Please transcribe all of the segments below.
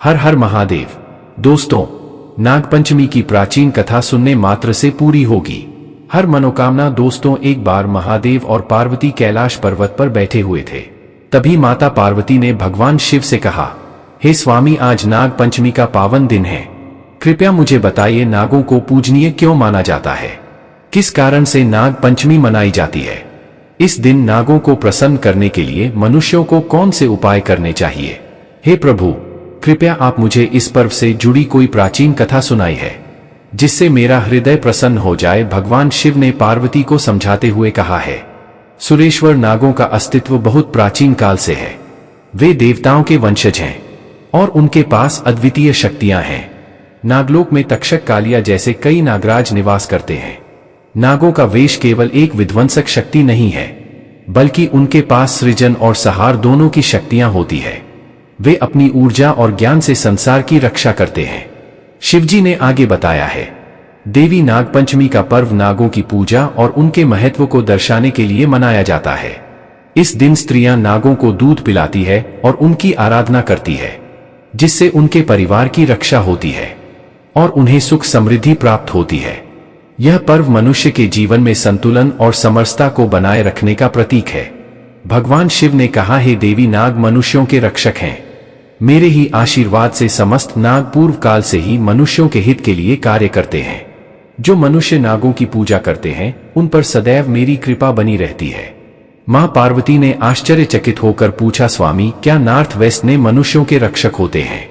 हर हर महादेव। दोस्तों, नागपंचमी की प्राचीन कथा सुनने मात्र से पूरी होगी हर मनोकामना। दोस्तों, एक बार महादेव और पार्वती कैलाश पर्वत पर बैठे हुए थे। तभी माता पार्वती ने भगवान शिव से कहा, हे स्वामी, आज नाग पंचमी का पावन दिन है। कृपया मुझे बताइए, नागों को पूजनीय क्यों माना जाता है? किस कारण से नाग पंचमी मनाई जाती है? इस दिन नागों को प्रसन्न करने के लिए मनुष्यों को कौन से उपाय करने चाहिए? हे प्रभु, कृपया आप मुझे इस पर्व से जुड़ी कोई प्राचीन कथा सुनाई है जिससे मेरा हृदय प्रसन्न हो जाए। भगवान शिव ने पार्वती को समझाते हुए कहा है, सुरेश्वर, नागों का अस्तित्व बहुत प्राचीन काल से है। वे देवताओं के वंशज हैं और उनके पास अद्वितीय शक्तियां हैं। नागलोक में तक्षक, कालिया जैसे कई नागराज निवास करते हैं। नागों का वेश केवल एक विध्वंसक शक्ति नहीं है, बल्कि उनके पास सृजन और संहार दोनों की शक्तियां होती है। वे अपनी ऊर्जा और ज्ञान से संसार की रक्षा करते हैं। शिवजी ने आगे बताया है, देवी नागपंचमी का पर्व नागों की पूजा और उनके महत्व को दर्शाने के लिए मनाया जाता है। इस दिन स्त्रियां नागों को दूध पिलाती है और उनकी आराधना करती है, जिससे उनके परिवार की रक्षा होती है और उन्हें सुख समृद्धि प्राप्त होती है। यह पर्व मनुष्य के जीवन में संतुलन और समरसता को बनाए रखने का प्रतीक है। भगवान शिव ने कहा, हे देवी, नाग मनुष्यों के रक्षक हैं। मेरे ही आशीर्वाद से समस्त नाग पूर्व काल से ही मनुष्यों के हित के लिए कार्य करते हैं। जो मनुष्य नागों की पूजा करते हैं, उन पर सदैव मेरी कृपा बनी रहती है। मां पार्वती ने आश्चर्यचकित होकर पूछा, स्वामी, क्या नॉर्थ वेस्ट ने मनुष्यों के रक्षक होते हैं?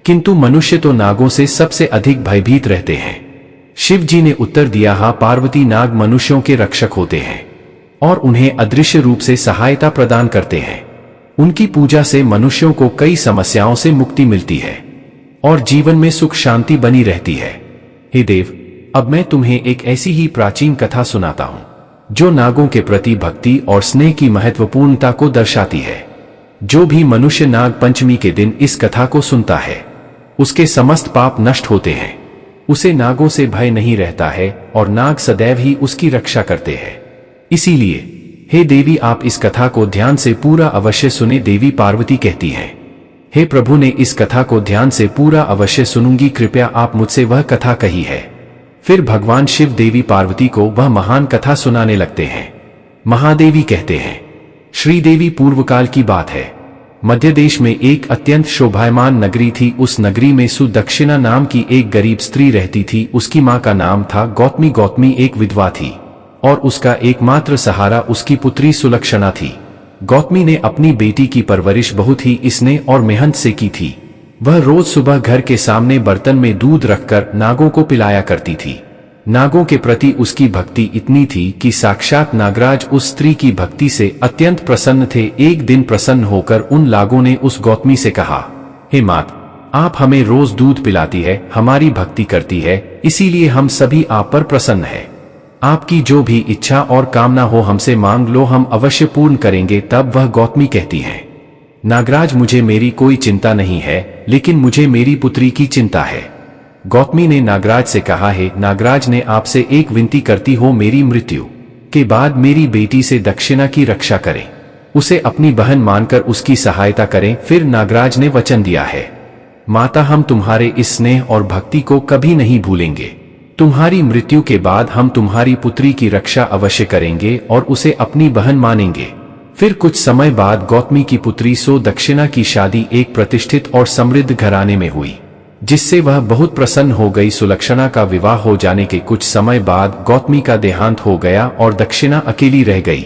किंतु मनुष्य तो नागों से सबसे अधिक भयभीत रहते हैं। शिव जी ने उत्तर दिया, हाँ पार्वती, नाग मनुष्यों के रक्षक होते हैं और उन्हें अदृश्य रूप से सहायता प्रदान करते हैं। उनकी पूजा से मनुष्यों को कई समस्याओं से मुक्ति मिलती है और जीवन में सुख शांति बनी रहती है। हे देव, अब मैं तुम्हें एक ऐसी ही प्राचीन कथा सुनाता हूं जो नागों के प्रति भक्ति और स्नेह की महत्वपूर्णता को दर्शाती है। जो भी मनुष्य नाग पंचमी के दिन इस कथा को सुनता है, उसके समस्त पाप नष्ट होते हैं। उसे नागों से भय नहीं रहता है और नाग सदैव ही उसकी रक्षा करते हैं। इसीलिए हे देवी, आप इस कथा को ध्यान से पूरा अवश्य सुने। देवी पार्वती कहती हैं, हे प्रभु ने इस कथा को ध्यान से पूरा अवश्य सुनूंगी। कृपया आप मुझसे वह कथा कही है। फिर भगवान शिव देवी पार्वती को वह महान कथा सुनाने लगते हैं। महादेवी कहते हैं, श्रीदेवी, पूर्वकाल की बात है। मध्य देश में एक अत्यंत शोभायमान नगरी थी। उस नगरी में सुदक्षिणा नाम की एक गरीब स्त्री रहती थी। उसकी मां का नाम था गौतमी। गौतमी एक विधवा थी और उसका एकमात्र सहारा उसकी पुत्री सुलक्षणा थी। गौतमी ने अपनी बेटी की परवरिश बहुत ही स्नेह और मेहनत से की थी। वह रोज सुबह घर के सामने बर्तन में दूध रखकर नागों को पिलाया करती थी। नागों के प्रति उसकी भक्ति इतनी थी कि साक्षात नागराज उस स्त्री की भक्ति से अत्यंत प्रसन्न थे। एक दिन प्रसन्न होकर उन नागों ने उस गौतमी से कहा, हे मात, आप हमें रोज दूध पिलाती है, हमारी भक्ति करती है, इसीलिए हम सभी आप पर प्रसन्न है। आपकी जो भी इच्छा और कामना हो हमसे मांग लो, हम अवश्य पूर्ण करेंगे। तब वह गौतमी कहती हैं, नागराज, मुझे मेरी कोई चिंता नहीं है, लेकिन मुझे मेरी पुत्री की चिंता है। गौतमी ने नागराज से कहा, है नागराज, ने आपसे एक विनती करती हो, मेरी मृत्यु के बाद मेरी बेटी से दक्षिणा की रक्षा करें, उसे अपनी बहन मानकर उसकी सहायता करें। फिर नागराज ने वचन दिया है, माता, हम तुम्हारे इस स्नेह और भक्ति को कभी नहीं भूलेंगे। तुम्हारी मृत्यु के बाद हम तुम्हारी पुत्री की रक्षा अवश्य करेंगे और उसे अपनी बहन मानेंगे। फिर कुछ समय बाद गौतमी की पुत्री सुदक्षिणा की शादी एक प्रतिष्ठित और समृद्ध घराने में हुई, जिससे वह बहुत प्रसन्न हो गई। सुलक्षणा का विवाह हो जाने के कुछ समय बाद गौतमी का देहांत हो गया और दक्षिणा अकेली रह गई।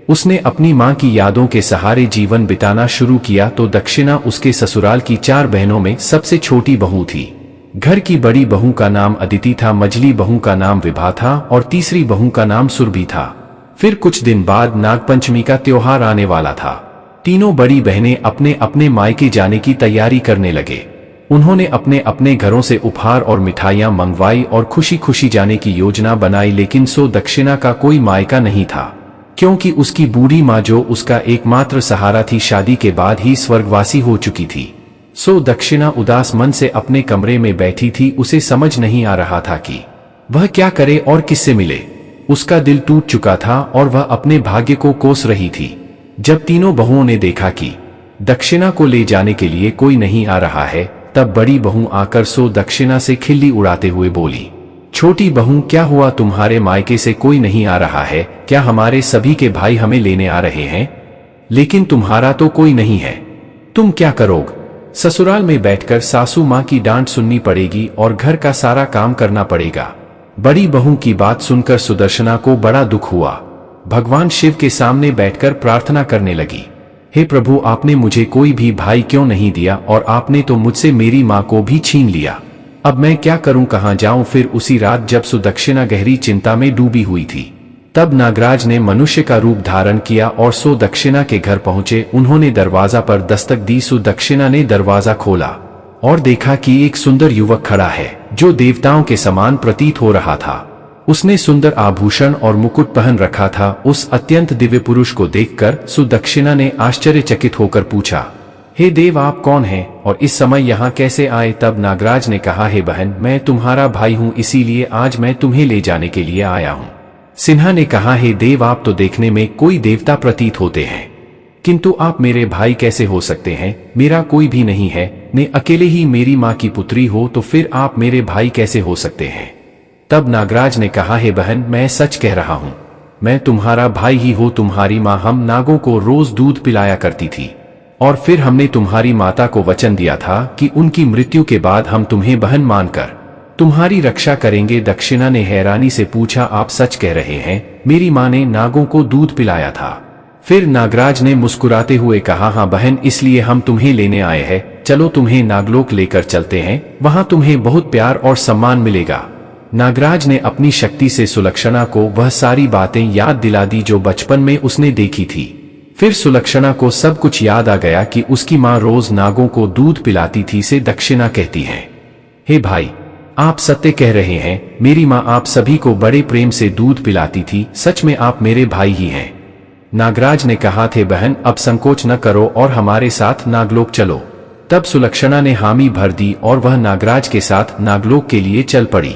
उसने अपनी मां की यादों के सहारे जीवन बिताना शुरू किया। तो दक्षिणा उसके ससुराल की 4 बहनों में सबसे छोटी बहू थी। घर की बड़ी बहू का नाम अदिति था, मझली बहू का नाम विभा था और तीसरी बहू का नाम सुरभि था। फिर कुछ दिन बाद नागपंचमी का त्योहार आने वाला था। तीनों बड़ी बहनें अपने अपने मायके जाने की तैयारी करने लगे। उन्होंने अपने अपने घरों से उपहार और मिठाइयां मंगवाई और खुशी खुशी जाने की योजना बनाई। लेकिन सुदक्षिणा का कोई मायका नहीं था, क्योंकि उसकी बूढ़ी माँ, जो उसका एकमात्र सहारा थी, शादी के बाद ही स्वर्गवासी हो चुकी थी। सुदक्षिणा उदास मन से अपने कमरे में बैठी थी। उसे समझ नहीं आ रहा था कि वह क्या करे और किससे मिले। उसका दिल टूट चुका था और वह अपने भाग्य को कोस रही थी। जब तीनों बहुओं ने देखा कि दक्षिणा को ले जाने के लिए कोई नहीं आ रहा है, तब बड़ी बहू आकर सो दक्षिणा से खिल्ली उड़ाते हुए बोली, छोटी बहू क्या हुआ, तुम्हारे मायके से कोई नहीं आ रहा है क्या? हमारे सभी के भाई हमें लेने आ रहे हैं, लेकिन तुम्हारा तो कोई नहीं है, तुम क्या करोगे? ससुराल में बैठकर सासू माँ की डांट सुननी पड़ेगी और घर का सारा काम करना पड़ेगा। बड़ी बहू की बात सुनकर सुदर्शना को बड़ा दुख हुआ। भगवान शिव के सामने बैठकर प्रार्थना करने लगी, हे प्रभु, आपने मुझे कोई भी भाई क्यों नहीं दिया और आपने तो मुझसे मेरी माँ को भी छीन लिया। अब मैं क्या करूं, कहां जाऊं? फिर उसी रात जब सुदक्षिणा गहरी चिंता में डूबी हुई थी, तब नागराज ने मनुष्य का रूप धारण किया और सुदक्षिणा के घर पहुंचे। उन्होंने दरवाजा पर दस्तक दी। सुदक्षिणा ने दरवाजा खोला और देखा कि एक सुंदर युवक खड़ा है जो देवताओं के समान प्रतीत हो रहा था। उसने सुंदर आभूषण और मुकुट पहन रखा था। उस अत्यंत दिव्य पुरुष को देखकर सुदक्षिणा ने आश्चर्यचकित होकर पूछा, हे देव, आप कौन हैं और इस समय यहाँ कैसे आए? तब नागराज ने कहा, हे बहन, मैं तुम्हारा भाई हूँ, इसीलिए आज मैं तुम्हें ले जाने के लिए आया हूँ। सिन्हा ने कहा, हे देव, आप तो देखने में कोई देवता प्रतीत होते हैं, किंतु आप मेरे भाई कैसे हो सकते हैं? मेरा कोई भी नहीं है, ने अकेले ही मेरी माँ की पुत्री हो, तो फिर आप मेरे भाई कैसे हो सकते हैं? तब नागराज ने कहा, हे बहन, मैं सच कह रहा हूँ, मैं तुम्हारा भाई ही हूँ। तुम्हारी माँ हम नागों को रोज दूध पिलाया करती थी और फिर हमने तुम्हारी माता को वचन दिया था कि उनकी मृत्यु के बाद हम तुम्हें बहन मानकर तुम्हारी रक्षा करेंगे। दक्षिणा ने हैरानी से पूछा, आप सच कह रहे हैं? मेरी माँ ने नागों को दूध पिलाया था? फिर नागराज ने मुस्कुराते हुए कहा, हाँ बहन, इसलिए हम तुम्हें लेने आए हैं। चलो तुम्हें नागलोक लेकर चलते हैं, वहां तुम्हें बहुत प्यार और सम्मान मिलेगा। नागराज ने अपनी शक्ति से सुलक्षणा को वह सारी बातें याद दिला दी जो बचपन में उसने देखी थी। फिर सुलक्षणा को सब कुछ याद आ गया कि उसकी माँ रोज नागों को दूध पिलाती थी। से दक्षिणा कहती है, हे भाई, आप सत्य कह रहे हैं, मेरी माँ आप सभी को बड़े प्रेम से दूध पिलाती थी, सच में आप मेरे भाई ही हैं। नागराज ने कहा, थे बहन, अब संकोच न करो और हमारे साथ नागलोक चलो। तब सुलक्षणा ने हामी भर दी और वह नागराज के साथ नागलोक के लिए चल पड़ी।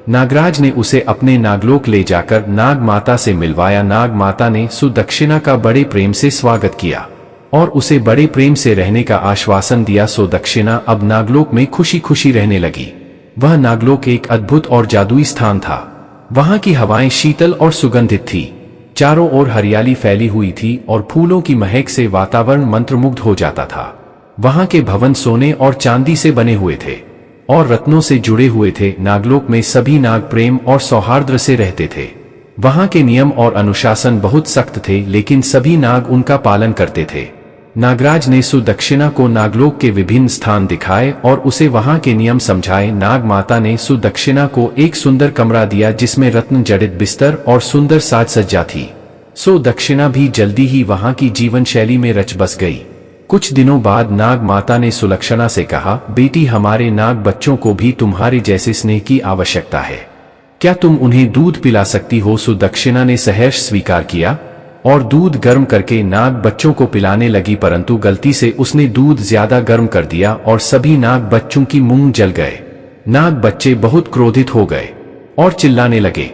नागराज ने उसे अपने नागलोक ले जाकर नाग माता से मिलवाया। नाग माता ने सुदक्षिणा का बड़े प्रेम से स्वागत किया और उसे बड़े प्रेम से रहने का आश्वासन दिया। सुदक्षिणा अब नागलोक में खुशी खुशी रहने लगी। वह नागलोक एक अद्भुत और जादुई स्थान था। वहां की हवाएं शीतल और सुगंधित थी, चारों ओर हरियाली फैली हुई थी और फूलों की महक से वातावरण मंत्रमुग्ध हो जाता था। वहां के भवन सोने और चांदी से बने हुए थे और रत्नों से जुड़े हुए थे। नागलोक में सभी नाग प्रेम और सौहार्द से रहते थे। वहां के नियम और अनुशासन बहुत सख्त थे, लेकिन सभी नाग उनका पालन करते थे। नागराज ने सुदक्षिणा को नागलोक के विभिन्न स्थान दिखाए और उसे वहां के नियम समझाए। नाग माता ने सुदक्षिणा को एक सुंदर कमरा दिया जिसमें रत्न जड़ित बिस्तर और सुंदर साज सज्जा थी। सुदक्षिणा भी जल्दी ही वहां की जीवन शैली में रच बस गई। कुछ दिनों बाद नाग माता ने सुलक्षणा से कहा, बेटी, हमारे नाग बच्चों को भी तुम्हारे जैसे स्नेह की आवश्यकता है, क्या तुम उन्हें दूध पिला सकती हो? सुदक्षिणा ने सहर्ष स्वीकार किया और दूध गर्म करके नाग बच्चों को पिलाने लगी, परंतु गलती से उसने दूध ज्यादा गर्म कर दिया और सभी नाग बच्चों की मुंह जल गए। नाग बच्चे बहुत क्रोधित हो गए और चिल्लाने लगे।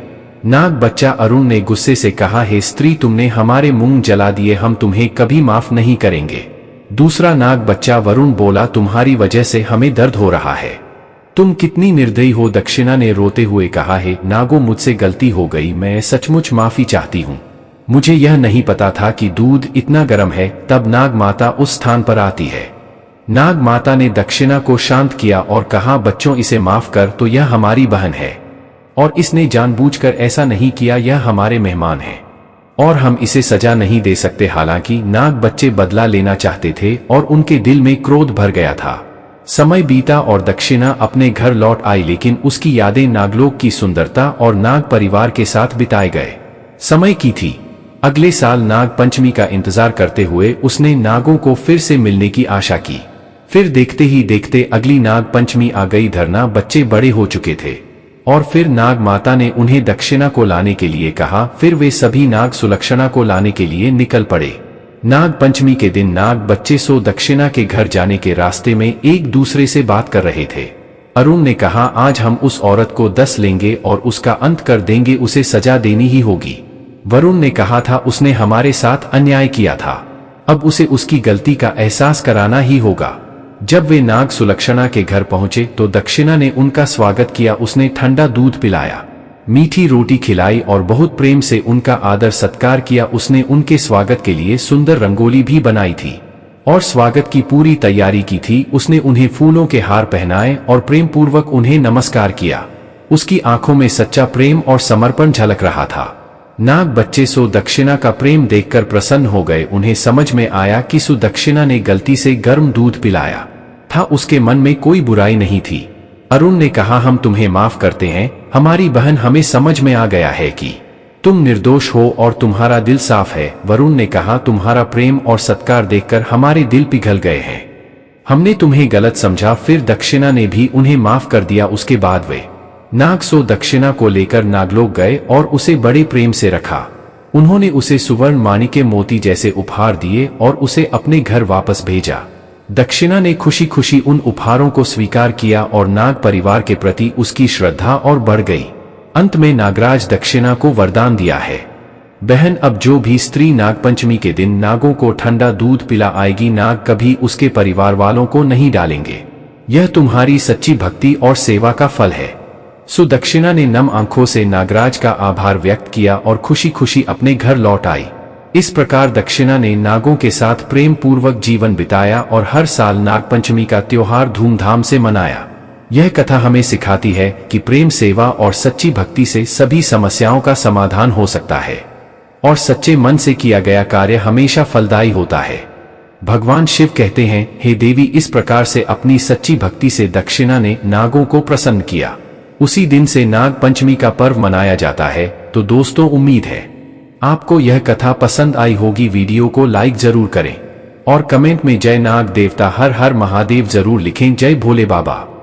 नाग बच्चा अरुण ने गुस्से से कहा, हे स्त्री, तुमने हमारे मुंह जला दिए, हम तुम्हें कभी माफ नहीं करेंगे। दूसरा नाग बच्चा वरुण बोला, तुम्हारी वजह से हमें दर्द हो रहा है, तुम कितनी निर्दयी हो। दक्षिणा ने रोते हुए कहा, हे नागों, मुझसे गलती हो गई, मैं सचमुच माफी चाहती हूँ, मुझे यह नहीं पता था कि दूध इतना गर्म है। तब नाग माता उस स्थान पर आती है। नाग माता ने दक्षिणा को शांत किया और कहा, बच्चों, इसे माफ कर, तो यह हमारी बहन है और इसने जानबूझकर ऐसा नहीं किया, यह हमारे मेहमान है और हम इसे सजा नहीं दे सकते। हालांकि नाग बच्चे बदला लेना चाहते थे और उनके दिल में क्रोध भर गया था। समय बीता और दक्षिणा अपने घर लौट आई, लेकिन उसकी यादें नागलोक की सुंदरता और नाग परिवार के साथ बिताए गए समय की थी। अगले साल नाग पंचमी का इंतजार करते हुए उसने नागों को फिर से मिलने की आशा की। फिर देखते ही देखते अगली नाग पंचमी आ गई। धरना बच्चे बड़े हो चुके थे और फिर नाग माता ने उन्हें दक्षिणा को लाने के लिए कहा। फिर वे सभी नाग सुलक्षणा को लाने के लिए निकल पड़े। नाग पंचमी के दिन नाग बच्चे सुदक्षिणा के घर जाने के रास्ते में एक दूसरे से बात कर रहे थे। अरुण ने कहा, आज हम उस औरत को 10 लेंगे और उसका अंत कर देंगे, उसे सजा देनी ही होगी। वरुण ने कहा था, उसने हमारे साथ अन्याय किया था, अब उसे उसकी गलती का एहसास कराना ही होगा। जब वे नाग सुलक्षणा के घर पहुंचे तो दक्षिणा ने उनका स्वागत किया। उसने ठंडा दूध पिलाया, मीठी रोटी खिलाई और बहुत प्रेम से उनका आदर सत्कार किया। उसने उनके स्वागत के लिए सुंदर रंगोली भी बनाई थी और स्वागत की पूरी तैयारी की थी। उसने उन्हें फूलों के हार पहनाए और प्रेम पूर्वक उन्हें नमस्कार किया। उसकी आंखों में सच्चा प्रेम और समर्पण झलक रहा था। नाग बच्चे सुदक्षिणा का प्रेम देखकर प्रसन्न हो गए। उन्हें समझ में आया कि सुदक्षिणा ने गलती से गर्म दूध पिलाया था। उसके मन में कोई बुराई नहीं थी। अरुण ने कहा, हम तुम्हें माफ करते हैं हमारी बहन, हमें समझ में आ गया है कि तुम निर्दोष हो और तुम्हारा दिल साफ है। वरुण ने कहा, तुम्हारा प्रेम और सत्कार देखकर हमारे दिल पिघल गए हैं, हमने तुम्हें गलत समझा। फिर दक्षिणा ने भी उन्हें माफ कर दिया। उसके बाद वे नाग सुदक्षिणा को लेकर नागलोक गए और उसे बड़े प्रेम से रखा। उन्होंने उसे सुवर्ण माणिक्य मोती जैसे उपहार दिए और उसे अपने घर वापस भेजा। दक्षिणा ने खुशी खुशी उन उपहारों को स्वीकार किया और नाग परिवार के प्रति उसकी श्रद्धा और बढ़ गई। अंत में नागराज दक्षिणा को वरदान दिया है, बहन अब जो भी स्त्री नागपंचमी के दिन नागों को ठंडा दूध पिला आएगी, नाग कभी उसके परिवार वालों को नहीं डालेंगे। यह तुम्हारी सच्ची भक्ति और सेवा का फल है। सुदक्षिणा ने नम आंखों से नागराज का आभार व्यक्त किया और खुशी खुशी अपने घर लौट आई। इस प्रकार दक्षिणा ने नागों के साथ प्रेम पूर्वक जीवन बिताया और हर साल नागपंचमी का त्योहार धूमधाम से मनाया। यह कथा हमें सिखाती है कि प्रेम, सेवा और सच्ची भक्ति से सभी समस्याओं का समाधान हो सकता है और सच्चे मन से किया गया कार्य हमेशा फलदायी होता है। भगवान शिव कहते हैं, हे देवी, इस प्रकार से अपनी सच्ची भक्ति से दक्षिणा ने नागों को प्रसन्न किया। उसी दिन से नाग पंचमी का पर्व मनाया जाता है। तो दोस्तों, उम्मीद है आपको यह कथा पसंद आई होगी। वीडियो को लाइक जरूर करें और कमेंट में जय नाग देवता हर हर महादेव जरूर लिखें। जय भोले बाबा।